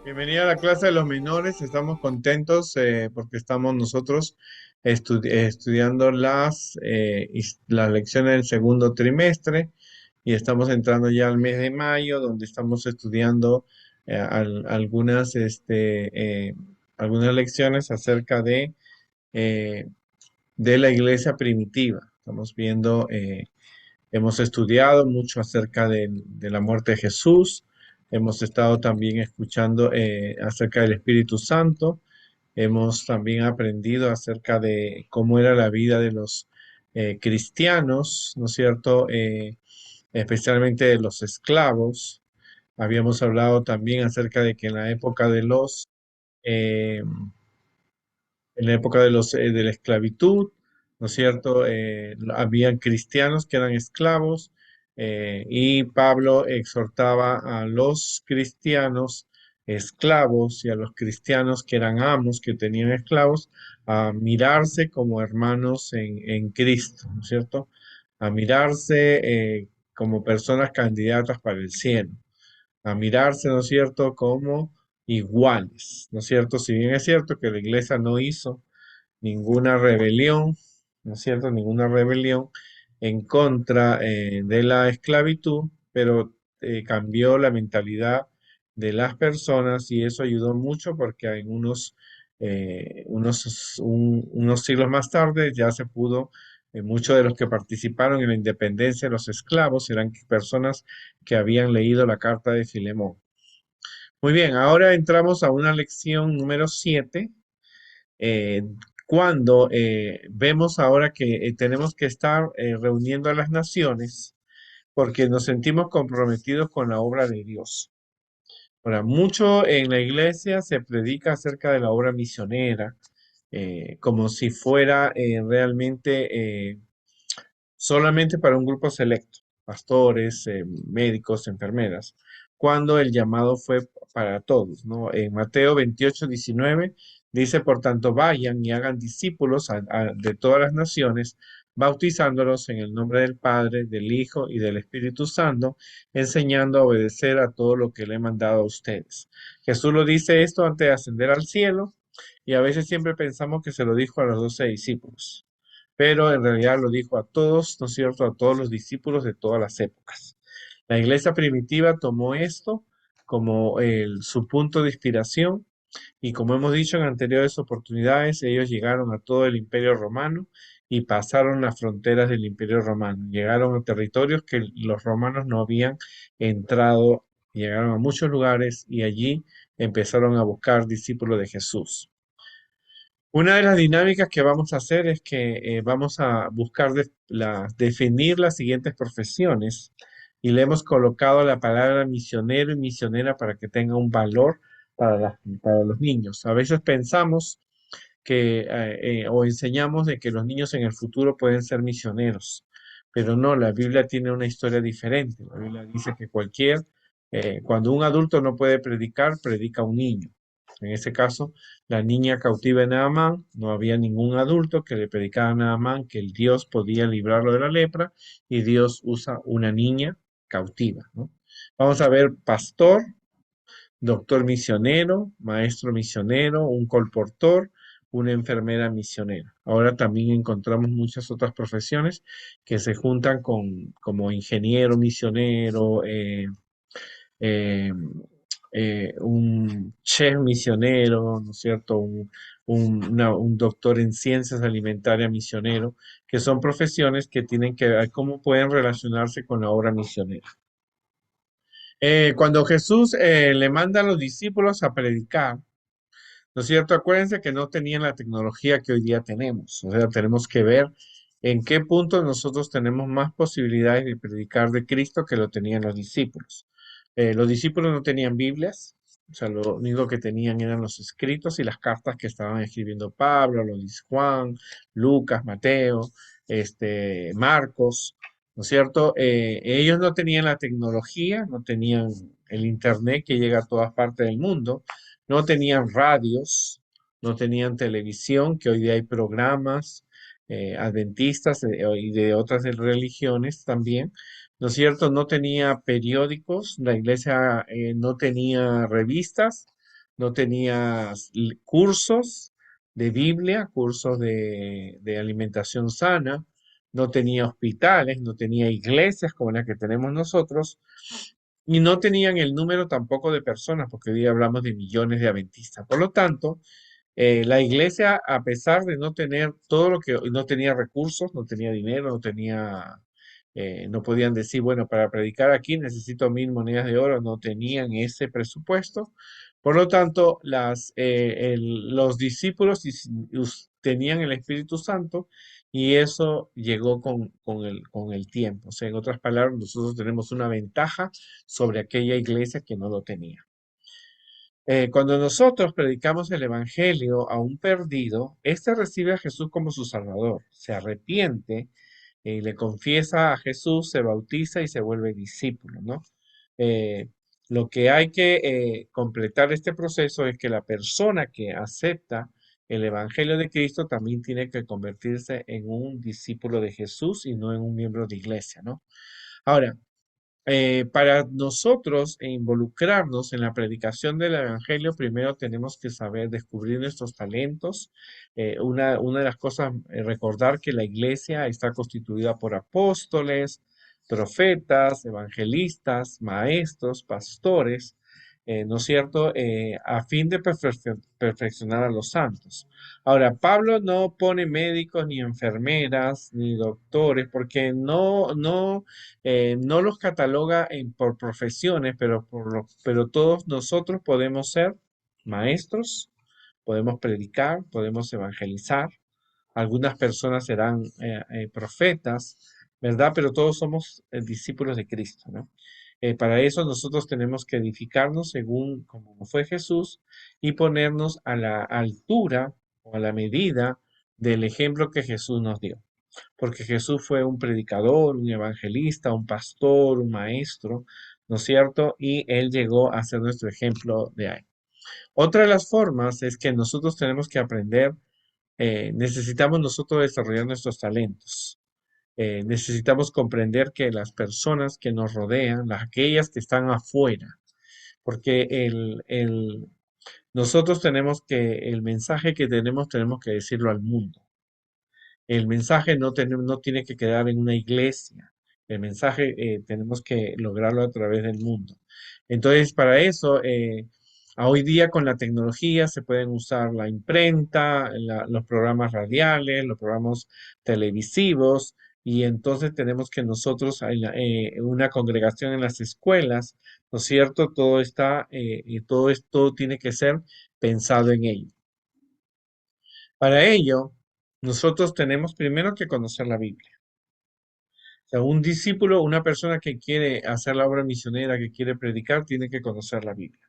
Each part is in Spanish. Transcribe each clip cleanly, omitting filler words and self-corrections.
Bienvenida a la clase de los menores. Estamos contentos porque estamos nosotros estudiando las lecciones del segundo trimestre y estamos entrando ya al mes de mayo, donde estamos estudiando algunas, algunas lecciones acerca eh, de la iglesia primitiva. Estamos viendo hemos estudiado mucho acerca de la muerte de Jesús. Hemos estado también escuchando acerca del Espíritu Santo. Hemos también aprendido acerca de cómo era la vida de los cristianos, ¿no es cierto? Especialmente de los esclavos. Habíamos hablado también acerca de que eh, en la época de la esclavitud, ¿no es cierto? Habían cristianos que eran esclavos y Pablo exhortaba a los cristianos esclavos y a los cristianos que eran amos, que tenían esclavos, a mirarse como hermanos en Cristo, ¿no es cierto? A mirarse como personas candidatas para el cielo, a mirarse, ¿no es cierto?, como iguales, ¿no es cierto? Si bien es cierto que la iglesia no hizo ninguna rebelión, ¿no es cierto? Ninguna rebelión en contra de la esclavitud, pero cambió la mentalidad de las personas y eso ayudó mucho porque en unos siglos más tarde ya se pudo, muchos de los que participaron en la independencia de los esclavos eran personas que habían leído la carta de Filemón. Muy bien, ahora entramos a una lección número 7 eh, cuando vemos ahora que tenemos que estar reuniendo a las naciones porque nos sentimos comprometidos con la obra de Dios. Ahora, mucho en la iglesia se predica acerca de la obra misionera, como si fuera realmente solamente para un grupo selecto, pastores, médicos, enfermeras, cuando el llamado fue para todos, ¿no? En Mateo 28:19 dice, por tanto, vayan y hagan discípulos de todas las naciones, bautizándolos en el nombre del Padre, del Hijo y del Espíritu Santo, enseñando a obedecer a todo lo que le he mandado a ustedes. Jesús lo dice esto antes de ascender al cielo y a veces siempre pensamos que se lo dijo a los 12 discípulos, pero en realidad lo dijo a todos, ¿no es cierto?, a todos los discípulos de todas las épocas. La iglesia primitiva tomó esto como su punto de inspiración y como hemos dicho en anteriores oportunidades, ellos llegaron a todo el imperio romano y pasaron las fronteras del imperio romano. Llegaron a territorios que los romanos no habían entrado, llegaron a muchos lugares y allí empezaron a buscar discípulos de Jesús. Una de las dinámicas que vamos a hacer es que vamos a buscar definir las siguientes profesiones y le hemos colocado la palabra misionero y misionera para que tenga un valor para los niños. A veces pensamos que o enseñamos de que los niños en el futuro pueden ser misioneros, pero no, la Biblia tiene una historia diferente. La Biblia dice que cuando un adulto no puede predicar, predica un niño. En ese caso, la niña cautiva de Naamán, no había ningún adulto que le predicara a Naamán que el Dios podía librarlo de la lepra y Dios usa una niña cautiva, ¿no? Vamos a ver pastor, doctor misionero, maestro misionero, un colportor, una enfermera misionera. Ahora también encontramos muchas otras profesiones que se juntan como ingeniero misionero, eh, un chef misionero, ¿no es cierto? Un doctor en ciencias alimentarias misionero, que son profesiones que tienen que ver cómo pueden relacionarse con la obra misionera. Cuando Jesús le manda a los discípulos a predicar, ¿no es cierto? Acuérdense que no tenían la tecnología que hoy día tenemos. O sea, tenemos que ver en qué punto nosotros tenemos más posibilidades de predicar de Cristo que lo tenían los discípulos. Los discípulos no tenían Biblias, o sea, lo único que tenían eran los escritos y las cartas que estaban escribiendo Pablo, lo dice Juan, Lucas, Mateo, Marcos, ¿no es cierto? Ellos no tenían la tecnología, no tenían el internet que llega a todas partes del mundo, no tenían radios, no tenían televisión, que hoy día hay programas adventistas y de otras religiones también, ¿no es cierto? No tenía periódicos, la iglesia no tenía revistas, no tenías cursos de Biblia, cursos de alimentación sana, no tenía hospitales, no tenía iglesias como las que tenemos nosotros, y no tenían el número tampoco de personas, porque hoy día hablamos de millones de adventistas. Por lo tanto, la iglesia, a pesar de no tener todo lo que, no tenía recursos, no tenía dinero, no podían decir, bueno, para predicar aquí necesito 1.000 monedas de oro, no tenían ese presupuesto. Por lo tanto, los discípulos tenían el Espíritu Santo y eso llegó con el tiempo. O sea, en otras palabras, nosotros tenemos una ventaja sobre aquella iglesia que no lo tenía. Cuando nosotros predicamos el Evangelio a un perdido, éste recibe a Jesús como su Salvador, se arrepiente, le confiesa a Jesús, se bautiza y se vuelve discípulo, ¿no? Eh, lo que hay que completar este proceso es que la persona que acepta el Evangelio de Cristo también tiene que convertirse en un discípulo de Jesús y no en un miembro de iglesia, ¿no? Ahora, para nosotros involucrarnos en la predicación del Evangelio, primero tenemos que saber descubrir nuestros talentos. Una de las cosas, recordar que la iglesia está constituida por apóstoles, profetas, evangelistas, maestros, pastores, ¿no es cierto? A fin de perfeccionar a los santos. Ahora, Pablo no pone médicos, ni enfermeras, ni doctores, porque no los cataloga por profesiones, pero todos nosotros podemos ser maestros, podemos predicar, podemos evangelizar. Algunas personas serán profetas, ¿verdad? Pero todos somos discípulos de Cristo, ¿no? Para eso nosotros tenemos que edificarnos según como fue Jesús y ponernos a la altura o a la medida del ejemplo que Jesús nos dio, porque Jesús fue un predicador, un evangelista, un pastor, un maestro, ¿no es cierto? Y Él llegó a ser nuestro ejemplo de ahí. Otra de las formas es que nosotros tenemos que aprender, necesitamos nosotros desarrollar nuestros talentos. Necesitamos comprender que las personas que nos rodean, aquellas que están afuera, porque nosotros el mensaje que tenemos que decirlo al mundo. El mensaje no tiene que quedar en una iglesia. El mensaje tenemos que lograrlo a través del mundo. Entonces, para eso, hoy día con la tecnología se pueden usar la imprenta, los programas radiales, los programas televisivos, y entonces tenemos que nosotros, una congregación en las escuelas, ¿no es cierto? Todo está, y todo esto tiene que ser pensado en ello. Para ello, nosotros tenemos primero que conocer la Biblia. O sea, un discípulo, una persona que quiere hacer la obra misionera, que quiere predicar, tiene que conocer la Biblia.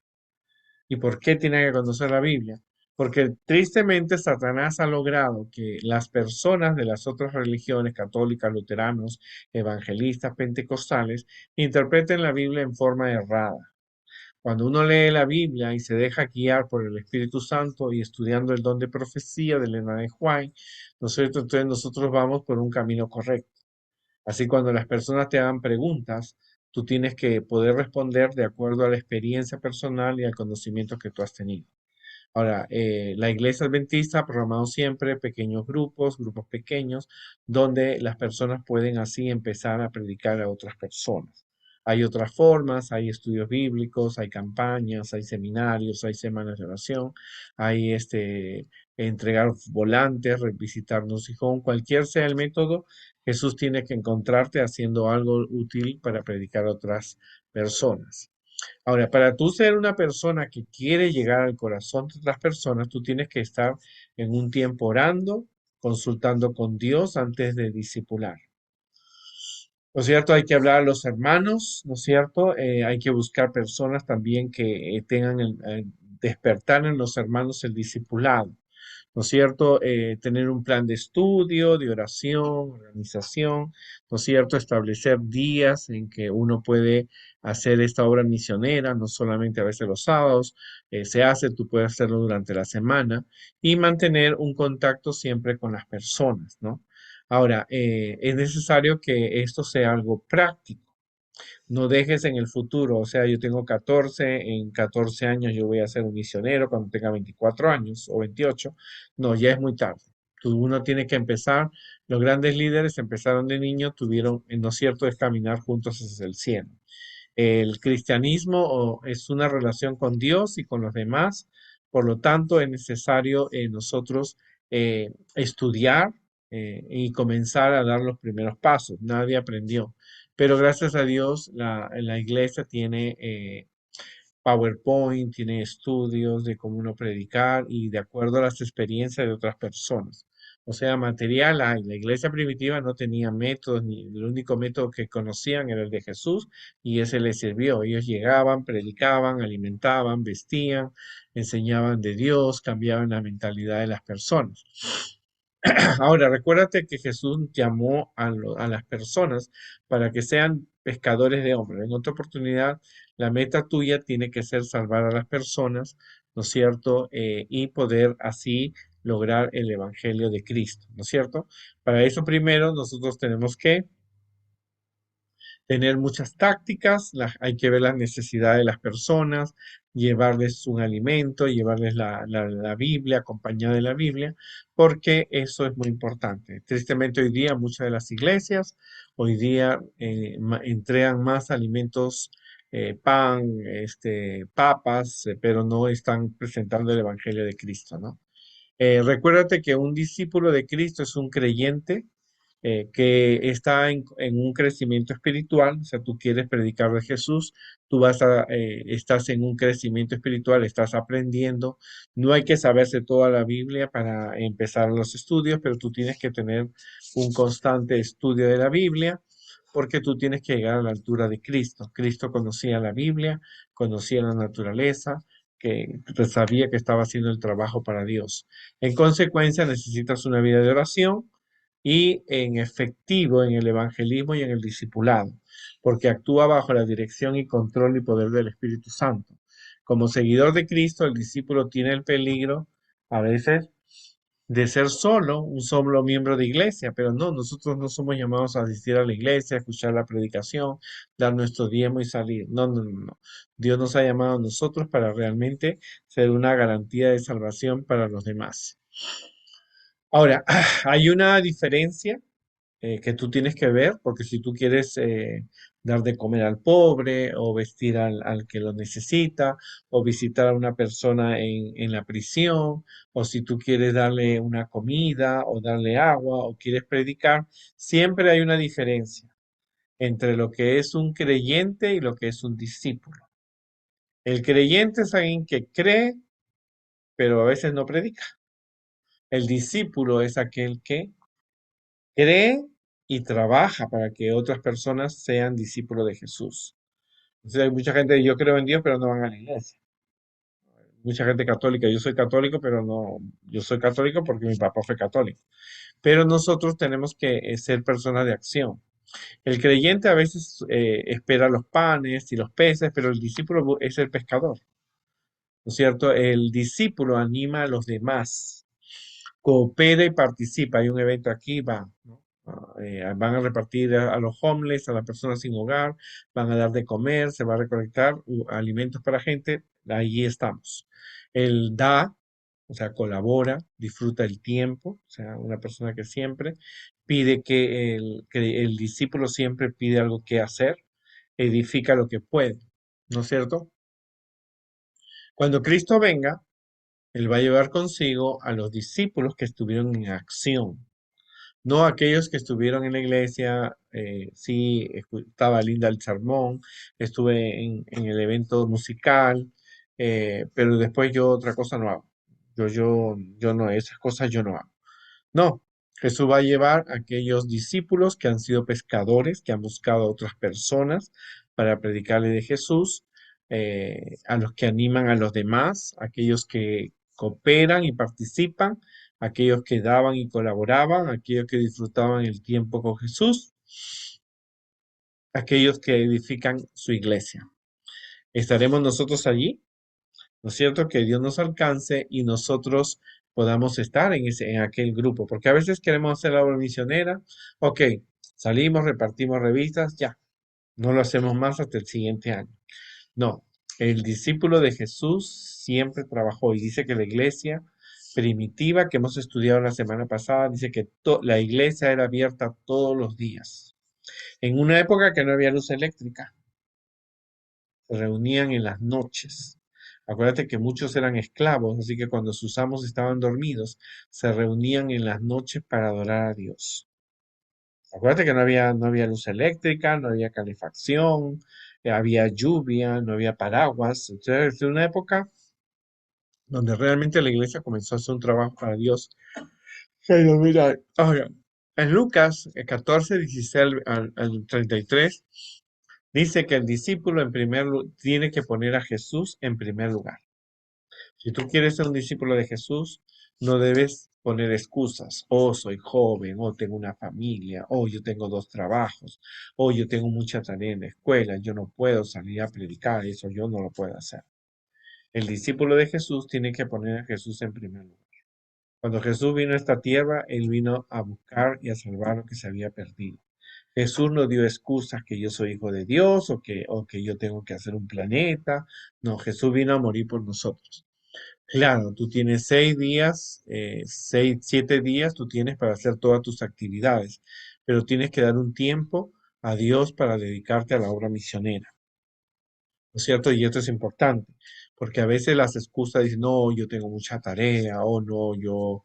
¿Y por qué tiene que conocer la Biblia? Porque tristemente Satanás ha logrado que las personas de las otras religiones, católicas, luteranos, evangelistas, pentecostales, interpreten la Biblia en forma errada. Cuando uno lee la Biblia y se deja guiar por el Espíritu Santo y estudiando el don de profecía de Elena de White, ¿no es cierto? Entonces nosotros vamos por un camino correcto. Así cuando las personas te hagan preguntas, tú tienes que poder responder de acuerdo a la experiencia personal y al conocimiento que tú has tenido. Ahora, la iglesia adventista ha programado siempre pequeños grupos, grupos pequeños, donde las personas pueden así empezar a predicar a otras personas. Hay otras formas, hay estudios bíblicos, hay campañas, hay seminarios, hay semanas de oración, hay entregar volantes, visitarnos hijos, cualquier sea el método, Jesús tiene que encontrarte haciendo algo útil para predicar a otras personas. Ahora, para tú ser una persona que quiere llegar al corazón de otras personas, tú tienes que estar en un tiempo orando, consultando con Dios antes de discipular. ¿No es cierto? Hay que hablar a los hermanos, ¿no es cierto? Hay que buscar personas también que tengan despertar en los hermanos el discipulado. ¿No es cierto? Tener un plan de estudio, de oración, organización, ¿no es cierto? Establecer días en que uno puede hacer esta obra misionera, no solamente a veces los sábados, se hace, tú puedes hacerlo durante la semana y mantener un contacto siempre con las personas, ¿no? Ahora, es necesario que esto sea algo práctico. No dejes en el futuro, o sea, yo tengo 14, en 14 años yo voy a ser un misionero cuando tenga 24 años o 28. No, ya es muy tarde. Uno tiene que empezar, los grandes líderes empezaron de niño, tuvieron, ¿no es cierto?, es caminar juntos hacia el cielo. El cristianismo es una relación con Dios y con los demás, por lo tanto es necesario nosotros estudiar y comenzar a dar los primeros pasos. Nadie aprendió, pero gracias a Dios la iglesia tiene PowerPoint, tiene estudios de cómo uno predicar y de acuerdo a las experiencias de otras personas. O sea, material hay. La iglesia primitiva no tenía métodos, ni el único método que conocían era el de Jesús y ese les sirvió. Ellos llegaban, predicaban, alimentaban, vestían, enseñaban de Dios, cambiaban la mentalidad de las personas. Ahora, recuérdate que Jesús llamó a las personas para que sean pescadores de hombres. En otra oportunidad, la meta tuya tiene que ser salvar a las personas, ¿no es cierto? Y poder así lograr el Evangelio de Cristo, ¿no es cierto? Para eso primero nosotros tenemos que tener muchas tácticas, hay que ver las necesidades de las personas, llevarles un alimento, llevarles la Biblia, acompañada de la Biblia, porque eso es muy importante. Tristemente hoy día muchas de las iglesias, hoy día entregan más alimentos, pan, papas, pero no están presentando el Evangelio de Cristo, ¿no? Recuérdate que un discípulo de Cristo es un creyente que está en un crecimiento espiritual, o sea, tú quieres predicar de Jesús, estás en un crecimiento espiritual, estás aprendiendo, no hay que saberse toda la Biblia para empezar los estudios, pero tú tienes que tener un constante estudio de la Biblia, porque tú tienes que llegar a la altura de Cristo. Cristo conocía la Biblia, conocía la naturaleza, que sabía que estaba haciendo el trabajo para Dios. En consecuencia, necesitas una vida de oración y en efectivo en el evangelismo y en el discipulado, porque actúa bajo la dirección y control y poder del Espíritu Santo. Como seguidor de Cristo, el discípulo tiene el peligro a veces de ser solo, un solo miembro de iglesia, pero no, nosotros no somos llamados a asistir a la iglesia, a escuchar la predicación, dar nuestro diezmo y salir. No, no, no, no. Dios nos ha llamado a nosotros para realmente ser una garantía de salvación para los demás. Ahora, hay una diferencia que tú tienes que ver, porque si tú quieres dar de comer al pobre o vestir al que lo necesita o visitar a una persona en la prisión o si tú quieres darle una comida o darle agua o quieres predicar, siempre hay una diferencia entre lo que es un creyente y lo que es un discípulo. El creyente es alguien que cree, pero a veces no predica. El discípulo es aquel que cree y trabaja para que otras personas sean discípulos de Jesús. Entonces hay mucha gente, yo creo en Dios, pero no van a la iglesia. Mucha gente católica, yo soy católico, pero no, yo soy católico porque mi papá fue católico. Pero nosotros tenemos que ser personas de acción. El creyente a veces espera los panes y los peces, pero el discípulo es el pescador, ¿no es cierto? El discípulo anima a los demás, coopera y participa. Hay un evento aquí, va, ¿no? Van a repartir a los homeless, a las personas sin hogar, van a dar de comer, se va a recolectar alimentos para gente, ahí estamos. Él da, o sea, colabora, disfruta el tiempo, o sea, una persona que siempre pide que el discípulo siempre pide algo que hacer, edifica lo que puede, ¿no es cierto? Cuando Cristo venga, Él va a llevar consigo a los discípulos que estuvieron en acción. No aquellos que estuvieron en la iglesia, sí, estaba linda el sermón, estuve en el evento musical, pero después yo otra cosa no hago. Yo no, esas cosas yo no hago. No, Jesús va a llevar a aquellos discípulos que han sido pescadores, que han buscado a otras personas para predicarle de Jesús, a los que animan a los demás, aquellos que cooperan y participan, aquellos que daban y colaboraban, aquellos que disfrutaban el tiempo con Jesús, aquellos que edifican su iglesia. ¿Estaremos nosotros allí? ¿No es cierto? Que Dios nos alcance y nosotros podamos estar en aquel grupo, porque a veces queremos hacer la obra misionera, ok, salimos, repartimos revistas, ya, No lo hacemos más hasta el siguiente año. No, el discípulo de Jesús siempre trabajó y dice que la iglesia primitiva que hemos estudiado la semana pasada dice que la iglesia era abierta todos los días. En una época que no había luz eléctrica, se reunían en las noches. Acuérdate que muchos eran esclavos, así que cuando sus amos estaban dormidos, se reunían en las noches para adorar a Dios. Acuérdate que no había luz eléctrica, no había calefacción, había lluvia, no había paraguas. Entonces, es una época donde realmente la iglesia comenzó a hacer un trabajo para Dios. Pero mira, ahora, en Lucas 14, 16 al 33, dice que el discípulo tiene que poner a Jesús en primer lugar. Si tú quieres ser un discípulo de Jesús, no debes poner excusas. Oh, soy joven, oh, tengo una familia, oh, yo tengo dos trabajos, oh, yo tengo mucha tarea en la escuela, yo no puedo salir a predicar, eso yo no lo puedo hacer. El discípulo de Jesús tiene que poner a Jesús en primer lugar. Cuando Jesús vino a esta tierra, Él vino a buscar y a salvar lo que se había perdido. Jesús no dio excusas que yo soy hijo de Dios o que yo tengo que hacer un planeta. No, Jesús vino a morir por nosotros. Claro, tú tienes 6 días, 7 días tú tienes para hacer todas tus actividades, pero tienes que dar un tiempo a Dios para dedicarte a la obra misionera. ¿No es cierto? Y esto es importante, porque a veces las excusas dicen, no, yo tengo mucha tarea, o no, yo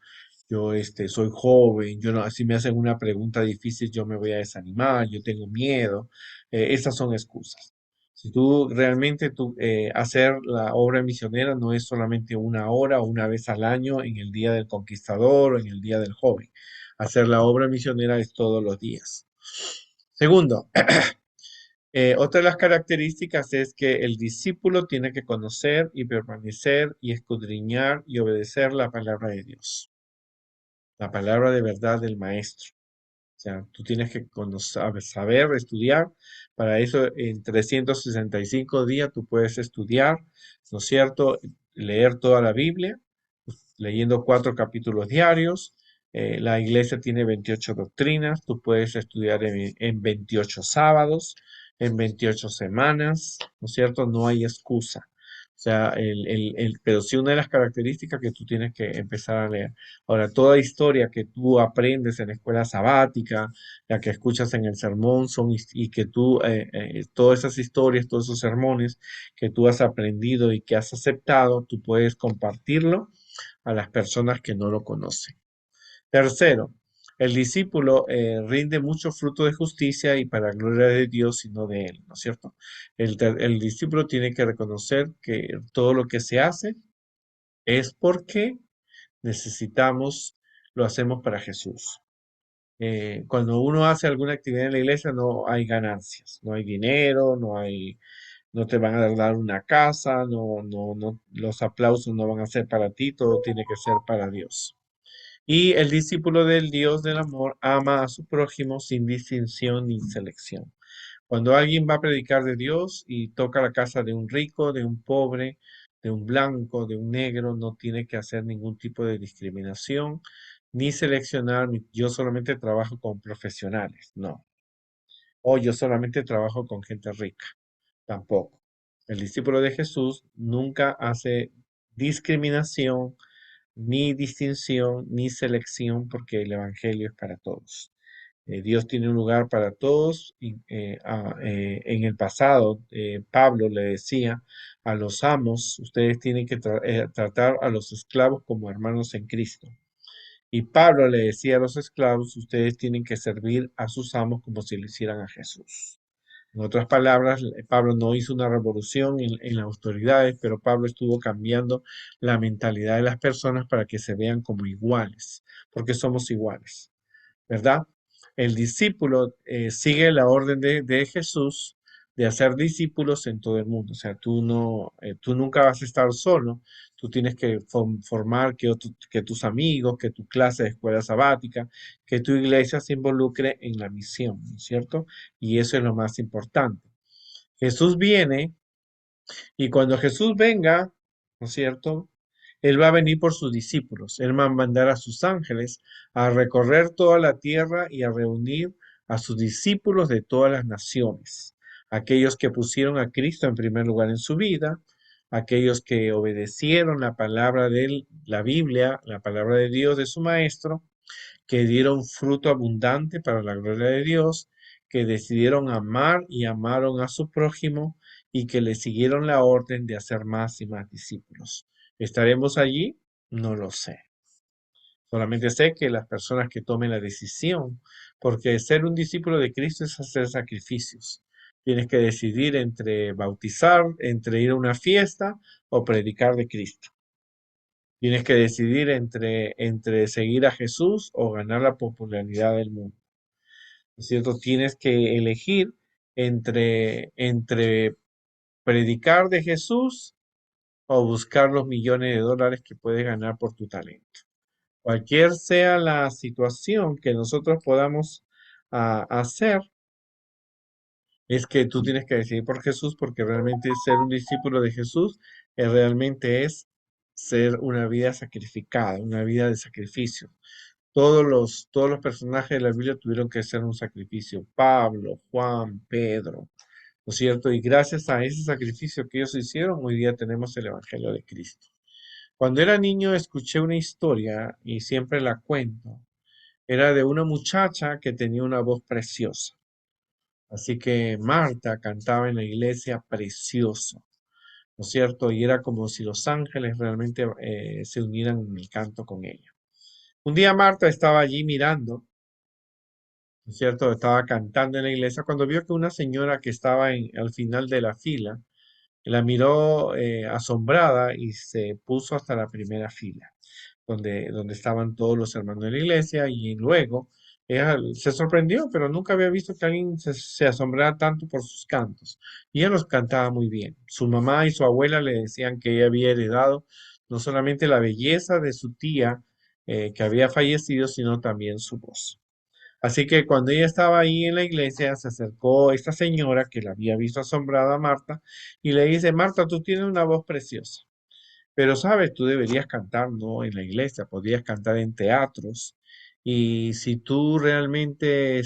soy joven, yo no, si me hacen una pregunta difícil, yo me voy a desanimar, yo tengo miedo. Esas son excusas. Si tú realmente hacer la obra misionera no es solamente una hora o una vez al año en el Día del Conquistador o en el Día del Joven. Hacer la obra misionera es todos los días. Segundo, otra de las características es que el discípulo tiene que conocer y permanecer y escudriñar y obedecer la palabra de Dios, la palabra de verdad del maestro. O sea, tú tienes que saber estudiar. Para eso, en 365 días tú puedes estudiar, ¿no es cierto? Leer toda la Biblia, leyendo 4 capítulos diarios. La iglesia tiene 28 doctrinas, tú puedes estudiar en 28 sábados, en 28 semanas, ¿no es cierto? No hay excusa. O sea, pero sí una de las características que tú tienes que empezar a leer. Ahora, toda historia que tú aprendes en la escuela sabática, la que escuchas en el sermón, y que tú, todas esas historias, todos esos sermones que tú has aprendido y que has aceptado, tú puedes compartirlo a las personas que no lo conocen. Tercero, el discípulo rinde mucho fruto de justicia y para gloria de Dios y no de él, ¿no es cierto? El discípulo tiene que reconocer que todo lo que se hace es porque necesitamos, lo hacemos para Jesús. Cuando uno hace alguna actividad en la iglesia no hay ganancias, no hay dinero, no te van a dar una casa, no, los aplausos no van a ser para ti, todo tiene que ser para Dios. Y el discípulo del Dios del amor ama a su prójimo sin distinción ni selección. Cuando alguien va a predicar de Dios y toca la casa de un rico, de un pobre, de un blanco, de un negro, no tiene que hacer ningún tipo de discriminación, ni seleccionar, yo solamente trabajo con profesionales, no. O yo solamente trabajo con gente rica, tampoco. El discípulo de Jesús nunca hace discriminación, ni distinción, ni selección, porque el Evangelio es para todos. Dios tiene un lugar para todos. Y, en el pasado, Pablo le decía a los amos, ustedes tienen que tratar a los esclavos como hermanos en Cristo. Y Pablo le decía a los esclavos, ustedes tienen que servir a sus amos como si lo hicieran a Jesús. En otras palabras, Pablo no hizo una revolución en las autoridades, pero Pablo estuvo cambiando la mentalidad de las personas para que se vean como iguales, porque somos iguales. ¿Verdad? El discípulo sigue la orden de Jesús de hacer discípulos en todo el mundo. O sea, tú nunca vas a estar solo. Tú tienes que formar que tus amigos, que tu clase de escuela sabática, que tu iglesia se involucre en la misión, ¿no es cierto? Y eso es lo más importante. Jesús viene y cuando Jesús venga, ¿no es cierto? Él va a venir por sus discípulos. Él va a mandar a sus ángeles a recorrer toda la tierra y a reunir a sus discípulos de todas las naciones, aquellos que pusieron a Cristo en primer lugar en su vida, aquellos que obedecieron la palabra de la Biblia, la palabra de Dios de su maestro, que dieron fruto abundante para la gloria de Dios, que decidieron amar y amaron a su prójimo y que le siguieron la orden de hacer más y más discípulos. ¿Estaremos allí? No lo sé. Solamente sé que las personas que tomen la decisión, porque ser un discípulo de Cristo es hacer sacrificios. Tienes que decidir entre bautizar, entre ir a una fiesta o predicar de Cristo. Tienes que decidir entre seguir a Jesús o ganar la popularidad del mundo. ¿No es cierto? Tienes que elegir entre predicar de Jesús o buscar los millones de dólares que puedes ganar por tu talento. Cualquier sea la situación que nosotros podamos hacer, es que tú tienes que decidir por Jesús, porque realmente ser un discípulo de Jesús realmente es ser una vida sacrificada, una vida de sacrificio. Todos los personajes de la Biblia tuvieron que hacer un sacrificio. Pablo, Juan, Pedro, ¿no es cierto? Y gracias a ese sacrificio que ellos hicieron, hoy día tenemos el Evangelio de Cristo. Cuando era niño escuché una historia y siempre la cuento. Era de una muchacha que tenía una voz preciosa. Así que Marta cantaba en la iglesia precioso, ¿no es cierto? Y era como si los ángeles realmente se unieran en el canto con ella. Un día Marta estaba allí mirando, ¿no es cierto? Estaba cantando en la iglesia cuando vio que una señora que estaba al final de la fila la miró asombrada y se puso hasta la primera fila, donde estaban todos los hermanos de la iglesia, y luego ella se sorprendió, pero nunca había visto que alguien se asombrara tanto por sus cantos. Y ella los cantaba muy bien. Su mamá y su abuela le decían que ella había heredado no solamente la belleza de su tía, que había fallecido, sino también su voz. Así que cuando ella estaba ahí en la iglesia, se acercó esta señora que la había visto asombrada a Marta y le dice: Marta, tú tienes una voz preciosa, pero sabes, tú deberías cantar no en la iglesia, podrías cantar en teatros. Y si tú realmente,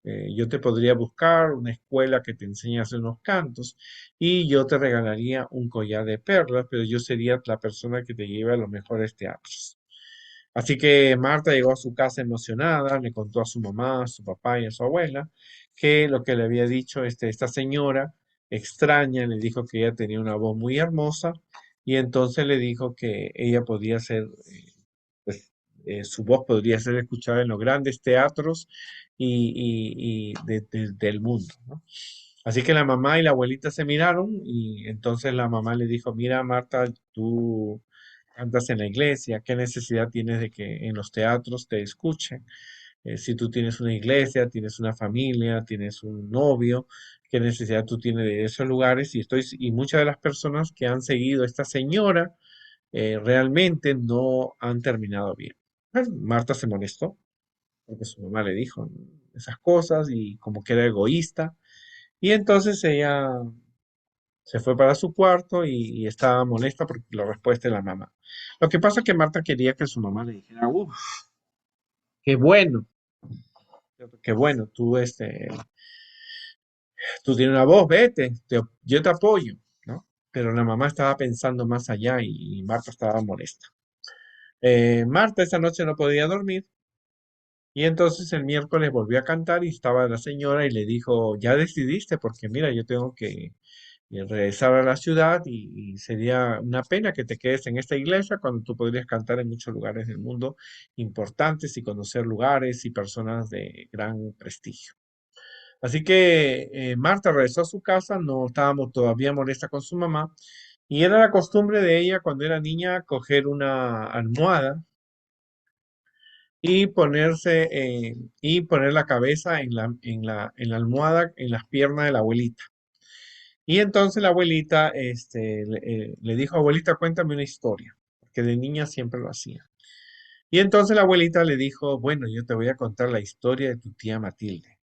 yo te podría buscar una escuela que te enseñe a hacer unos cantos y yo te regalaría un collar de perlas, pero yo sería la persona que te lleve a los mejores teatros. Así que Marta llegó a su casa emocionada, le contó a su mamá, a su papá y a su abuela que lo que le había dicho esta señora extraña, le dijo que ella tenía una voz muy hermosa y entonces le dijo que ella podía ser, pues, su voz podría ser escuchada en los grandes teatros del mundo, ¿no? Así que la mamá y la abuelita se miraron y entonces la mamá le dijo: mira, Marta, tú cantas en la iglesia, ¿qué necesidad tienes de que en los teatros te escuchen? Si tú tienes una iglesia, tienes una familia, tienes un novio, ¿qué necesidad tú tienes de esos lugares? Y muchas de las personas que han seguido a esta señora realmente no han terminado bien. Pues, Marta se molestó porque su mamá le dijo esas cosas y como que era egoísta. Y entonces ella se fue para su cuarto y estaba molesta por la respuesta de la mamá. Lo que pasa es que Marta quería que su mamá le dijera: uff, qué bueno, qué bueno, tú tienes una voz, vete, yo te apoyo, ¿no? Pero la mamá estaba pensando más allá y Marta estaba molesta. Marta esa noche no podía dormir y entonces el miércoles volvió a cantar y estaba la señora y le dijo: ya decidiste, porque mira, yo tengo que regresar a la ciudad y sería una pena que te quedes en esta iglesia cuando tú podrías cantar en muchos lugares del mundo importantes y conocer lugares y personas de gran prestigio. Así que Marta regresó a su casa, no estábamos todavía molesta con su mamá, y era la costumbre de ella cuando era niña coger una almohada y poner la cabeza en la almohada, en las piernas de la abuelita. Y entonces la abuelita le dijo: abuelita, cuéntame una historia, porque de niña siempre lo hacía. Y entonces la abuelita le dijo: bueno, yo te voy a contar la historia de tu tía Matilde.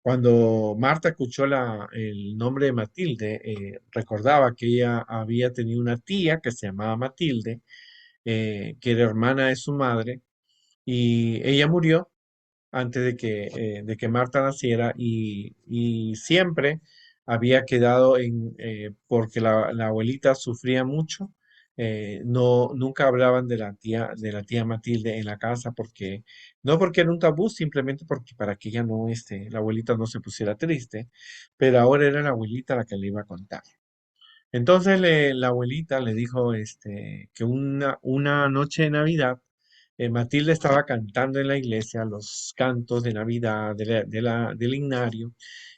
Cuando Marta escuchó el nombre de Matilde, recordaba que ella había tenido una tía que se llamaba Matilde, que era hermana de su madre, y ella murió. antes de que Marta naciera y siempre había quedado porque la abuelita sufría mucho. No, nunca hablaban de la tía Matilde en la casa porque, no porque era un tabú, simplemente porque para que ella no, la abuelita no se pusiera triste, pero ahora era la abuelita la que le iba a contar. Entonces la abuelita le dijo que una noche de Navidad, Matilde estaba cantando en la iglesia los cantos de Navidad del himnario,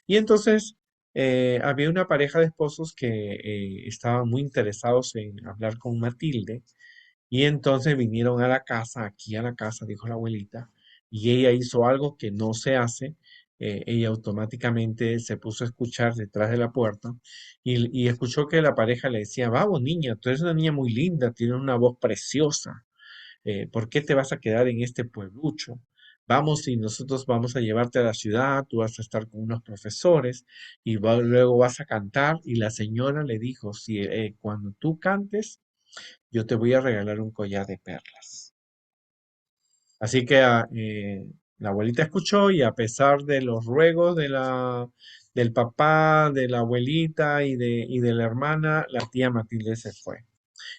y entonces había una pareja de esposos que estaban muy interesados en hablar con Matilde, y entonces vinieron a la casa, aquí a la casa, dijo la abuelita, y ella hizo algo que no se hace. Ella automáticamente se puso a escuchar detrás de la puerta y escuchó que la pareja le decía, vamos niña, tú eres una niña muy linda, tienes una voz preciosa, ¿por qué te vas a quedar en este pueblucho? Vamos y nosotros vamos a llevarte a la ciudad, tú vas a estar con unos profesores y luego vas a cantar. Y la señora le dijo, si cuando tú cantes, yo te voy a regalar un collar de perlas. Así que la abuelita escuchó y a pesar de los ruegos del papá, de la abuelita y de la hermana, la tía Matilde se fue.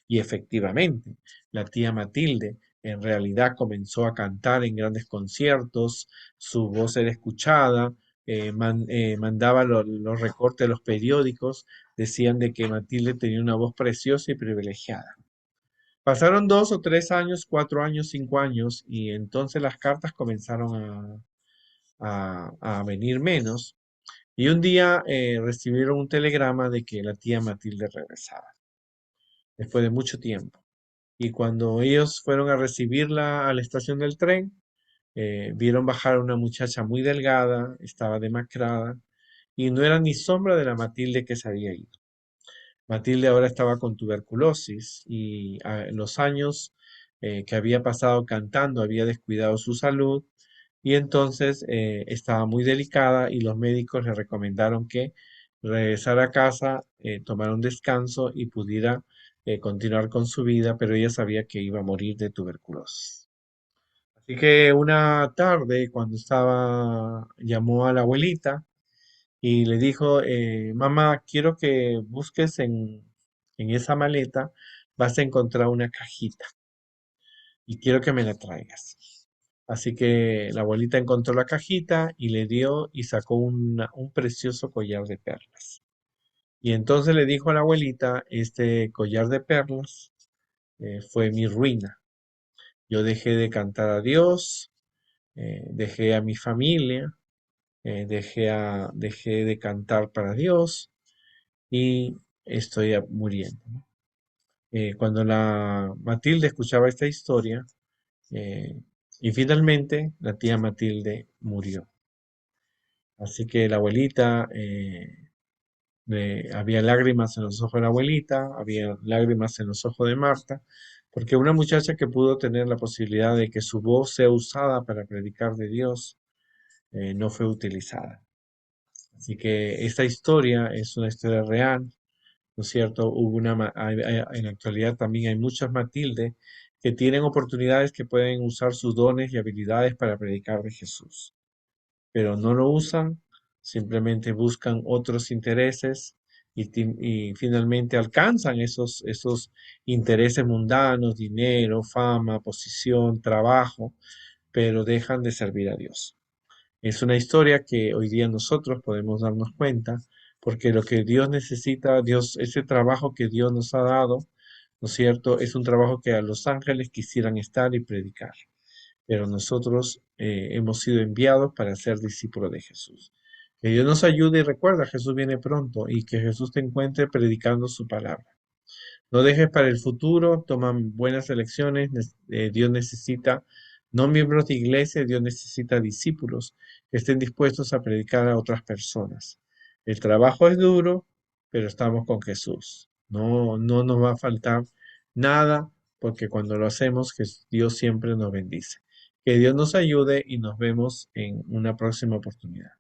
Y efectivamente, la tía Matilde en realidad comenzó a cantar en grandes conciertos, su voz era escuchada, mandaba los recortes de los periódicos, decían de que Matilde tenía una voz preciosa y privilegiada. Pasaron 2 o 3 años, 4 años, 5 años, y entonces las cartas comenzaron a venir menos. Y un día recibieron un telegrama de que la tía Matilde regresaba, después de mucho tiempo. Y cuando ellos fueron a recibirla a la estación del tren, vieron bajar a una muchacha muy delgada, estaba demacrada, y no era ni sombra de la Matilde que se había ido. Matilde ahora estaba con tuberculosis y los años que había pasado cantando había descuidado su salud, y entonces estaba muy delicada y los médicos le recomendaron que regresara a casa, tomara un descanso y pudiera continuar con su vida, pero ella sabía que iba a morir de tuberculosis. Así que una tarde, cuando llamó a la abuelita y le dijo, mamá, quiero que busques en esa maleta, vas a encontrar una cajita y quiero que me la traigas. Así que la abuelita encontró la cajita y le dio y sacó un precioso collar de perlas. Y entonces le dijo a la abuelita, este collar de perlas fue mi ruina. Yo dejé de cantar a Dios, dejé a mi familia, dejé de cantar para Dios y estoy muriendo, ¿no? Cuando la Matilde escuchaba esta historia, eh, y finalmente la tía Matilde murió. Así que la abuelita, había lágrimas en los ojos de la abuelita, había lágrimas en los ojos de Marta, porque una muchacha que pudo tener la posibilidad de que su voz sea usada para predicar de Dios, no fue utilizada. Así que esta historia es una historia real, ¿no es cierto? En la actualidad también hay muchas Matilde que tienen oportunidades, que pueden usar sus dones y habilidades para predicar de Jesús, pero no lo usan, simplemente buscan otros intereses y finalmente alcanzan esos intereses mundanos, dinero, fama, posición, trabajo, pero dejan de servir a Dios. Es una historia que hoy día nosotros podemos darnos cuenta, porque lo que Dios necesita, Dios, ese trabajo que Dios nos ha dado, ¿no es cierto? Es un trabajo que a los ángeles quisieran estar y predicar, pero nosotros hemos sido enviados para ser discípulos de Jesús. Que Dios nos ayude y recuerda, Jesús viene pronto y que Jesús te encuentre predicando su palabra. No dejes para el futuro, toman buenas elecciones. Dios necesita no miembros de iglesia, Dios necesita discípulos que estén dispuestos a predicar a otras personas. El trabajo es duro, pero estamos con Jesús. No, no nos va a faltar nada, porque cuando lo hacemos, Dios siempre nos bendice. Que Dios nos ayude y nos vemos en una próxima oportunidad.